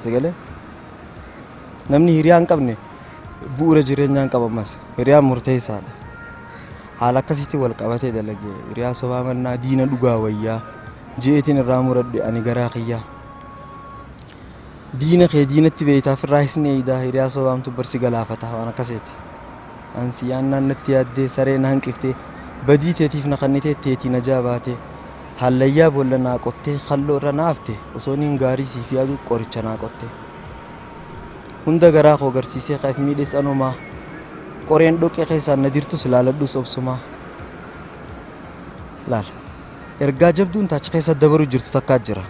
Sagalee namni hiriyaa hin qabne bu'uura jireenyaa hin qabamas. Hiriyaan murteessaadha. Haala akkasitti wal qabatee dalagee hiriyaa sobaa mannaa diina dhugaa wayyaa jeetiin irraa muradhe ani garaa kiyyaa. Diina kee diinatti beeytaaf irraa hisni eeydaa hiriyaa sobaamtu barsi galaafata waan akkasiiti. Ansi yaannaan natti yaaddee saree na hanqiftee badii teetiif na kannitee teetiin ajaa baatee hallayyaa boolla naa qottee kalloo irra naafte osoo niin gaarii siif yaadu qoricha naa qottee. Hunda garaa koo agarsiisee qaaf miidhees anumaa qoreen dhoqqee keessaan na dirtus laaladhus obsumaa. Laala ergaa jabduun taachi keessa dabaruu jirtu takkaa jira.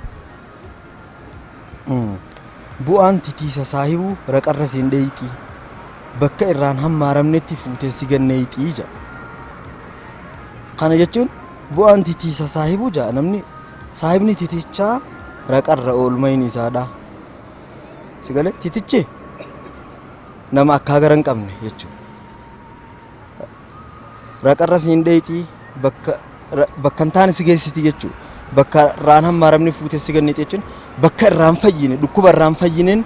Bu'aan titiisa saahibuu raqarra siin dheeyxii bakka irraan hammaaramnetti fuutee si ganneeyxii jedha. Kana jechuun bu'aan titiisa saahibuu jedha namni saahibni titichaa raqarra oolmayin isaadha. Sagalee titichi nama akka gara hin qabne jechuudha. Raqarra siin dheeyxii bakka hin taane si geessiti jechuudha. Bakka irraan hammaaramne fuutee si ganneeyxii jechuun bakka irraan fayyine dhukkuba irraan fayyineen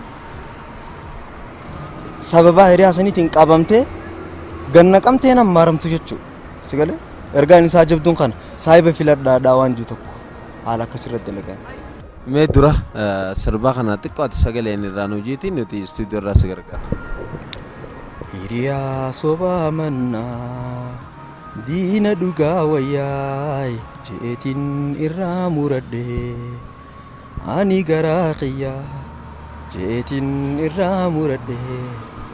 sababa hiriyaa saniitiin qabamtee ganna qabtee hammaaramtu jechuudha. Sagalee ergaan isaa jabduun kana saahiba filadhaadhaa waan jiru tokko haala akkasirratti dalagan. Mee dura sirbaa kana xiqqoo ati sagaleen irraan hojiitiin nuti istuudiyoo irraa si gargaara. Hiriyaa sobaa mannaa diina dhugaa wayyaa jeetiin irraa muradhe ani garaa kiyyaa jeetiin irraa muradhe.